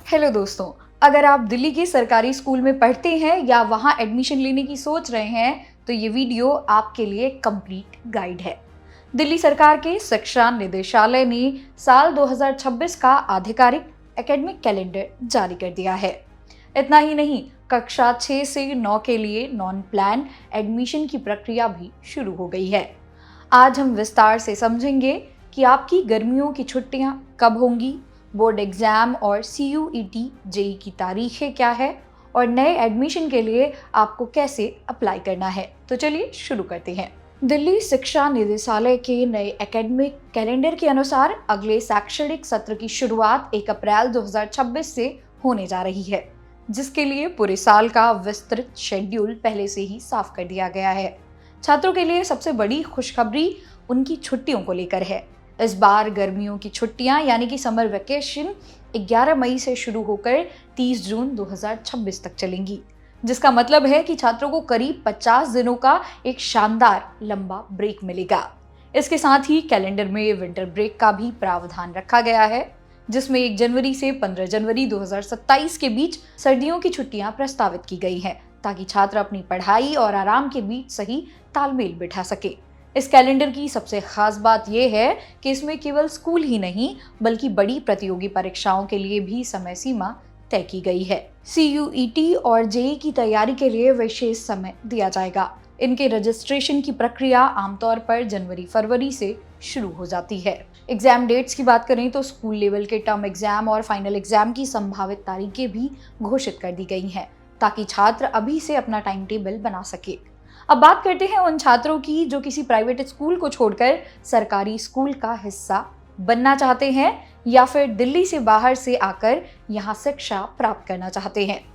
Hello दोस्तों, अगर आप दिल्ली के सरकारी स्कूल में पढ़ते हैं या वहां एडमिशन लेने की सोच रहे हैं तो ये वीडियो आपके लिए कंप्लीट गाइड है। दिल्ली सरकार के शिक्षा निदेशालय ने साल 2026 का आधिकारिक एकेडमिक कैलेंडर जारी कर दिया है। इतना ही नहीं, कक्षा 6 से 9 के लिए नॉन प्लान एडमिशन की प्रक्रिया भी शुरू हो गई है। आज हम विस्तार से समझेंगे कि आपकी गर्मियों की छुट्टियां कब होंगी, बोर्ड एग्जाम और CUET जेई की तारीखें क्या है और नए एडमिशन के लिए आपको कैसे अप्लाई करना है। तो चलिए शुरू करते हैं। दिल्ली शिक्षा निदेशालय के नए एकेडमिक कैलेंडर के अनुसार अगले शैक्षणिक सत्र की शुरुआत 1 अप्रैल 2026 से होने जा रही है, जिसके लिए पूरे साल का विस्तृत शेड्यूल पहले से ही साफ कर दिया गया है। छात्रों के लिए सबसे बड़ी खुशखबरी उनकी छुट्टियों को लेकर है। इस बार गर्मियों की छुट्टियां यानी कि समर वेकेशन 11 मई से शुरू होकर 30 जून 2026 तक चलेंगी, जिसका मतलब है कि छात्रों को करीब 50 दिनों का एक शानदार लंबा ब्रेक मिलेगा। इसके साथ ही कैलेंडर में विंटर ब्रेक का भी प्रावधान रखा गया है, जिसमें 1 जनवरी से 15 जनवरी 2027 के बीच सर्दियों की छुट्टियां प्रस्तावित की गई हैं, ताकि छात्र अपनी पढ़ाई और आराम के बीच सही तालमेल बिठा सके। इस कैलेंडर की सबसे खास बात यह है कि इसमें केवल स्कूल ही नहीं बल्कि बड़ी प्रतियोगी परीक्षाओं के लिए भी समय सीमा तय की गई है। CUET और जेईई की तैयारी के लिए विशेष समय दिया जाएगा। इनके रजिस्ट्रेशन की प्रक्रिया आमतौर पर जनवरी-फरवरी से शुरू हो जाती है। एग्जाम डेट्स की बात करें तो स्कूल लेवल के टर्म एग्जाम और फाइनल एग्जाम की संभावित तारीखें भी घोषित कर दी गई हैं, ताकि छात्र अभी से अपना टाइम टेबल बना सके। अब बात करते हैं उन छात्रों की जो किसी प्राइवेट स्कूल को छोड़कर सरकारी स्कूल का हिस्सा बनना चाहते हैं या फिर दिल्ली से बाहर से आकर यहाँ शिक्षा प्राप्त करना चाहते हैं।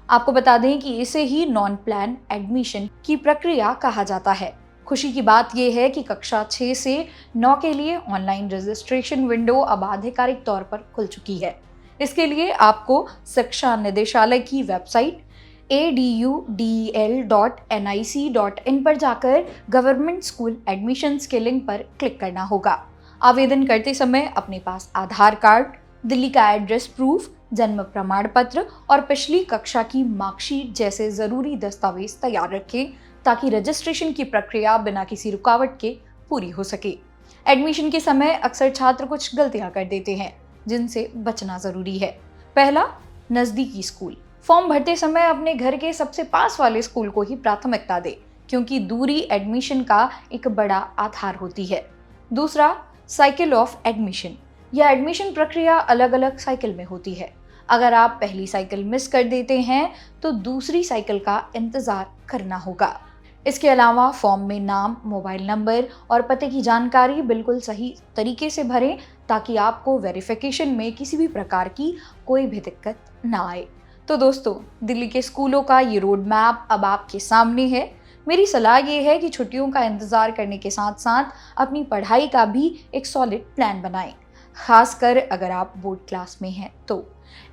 आपको बता दें कि इसे ही नॉन प्लान एडमिशन की प्रक्रिया कहा जाता है। खुशी की बात यह है कि कक्षा 6 से 9 के लिए ऑनलाइन रजिस्ट्रेशन विंडो अब आधिकारिक तौर पर खुल चुकी है। इसके लिए आपको शिक्षा निदेशालय की वेबसाइट adudel.nic.in पर जाकर गवर्नमेंट स्कूल एडमिशन्स के लिंक पर क्लिक करना होगा। आवेदन करते समय अपने पास आधार कार्ड, दिल्ली का एड्रेस प्रूफ, जन्म प्रमाण पत्र और पिछली कक्षा की मार्कशीट जैसे जरूरी दस्तावेज तैयार रखें, ताकि रजिस्ट्रेशन की प्रक्रिया बिना किसी रुकावट के पूरी हो सके। एडमिशन के समय अक्सर छात्र कुछ गलतियां कर देते हैं, जिनसे बचना जरूरी है। पहला, नजदीकी स्कूल। फॉर्म भरते समय अपने घर के सबसे पास वाले स्कूल को ही प्राथमिकता दें, क्योंकि दूरी एडमिशन का एक बड़ा आधार होती है। दूसरा, साइकिल ऑफ एडमिशन। यह एडमिशन प्रक्रिया अलग अलग साइकिल में होती है। अगर आप पहली साइकिल मिस कर देते हैं तो दूसरी साइकिल का इंतजार करना होगा। इसके अलावा फॉर्म में नाम, मोबाइल नंबर और पते की जानकारी बिल्कुल सही तरीके से भरें, ताकि आपको वेरिफिकेशन में किसी भी प्रकार की कोई भी दिक्कत ना आए। तो दोस्तों, दिल्ली के स्कूलों का ये रोड मैप अब आपके सामने है। मेरी सलाह ये है कि छुट्टियों का इंतजार करने के साथ साथ अपनी पढ़ाई का भी एक सॉलिड प्लान बनाएं, खासकर अगर आप बोर्ड क्लास में हैं तो।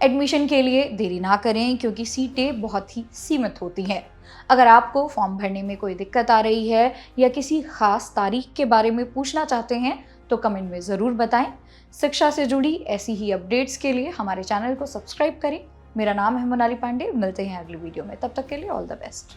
एडमिशन के लिए देरी ना करें, क्योंकि सीटें बहुत ही सीमित होती हैं। अगर आपको फॉर्म भरने में कोई दिक्कत आ रही है या किसी खास तारीख के बारे में पूछना चाहते हैं तो कमेंट में ज़रूर बताएं। शिक्षा से जुड़ी ऐसी ही अपडेट्स के लिए हमारे चैनल को सब्सक्राइब करें। मेरा नाम है मोनाली पांडे। मिलते हैं अगली वीडियो में, तब तक के लिए ऑल द बेस्ट।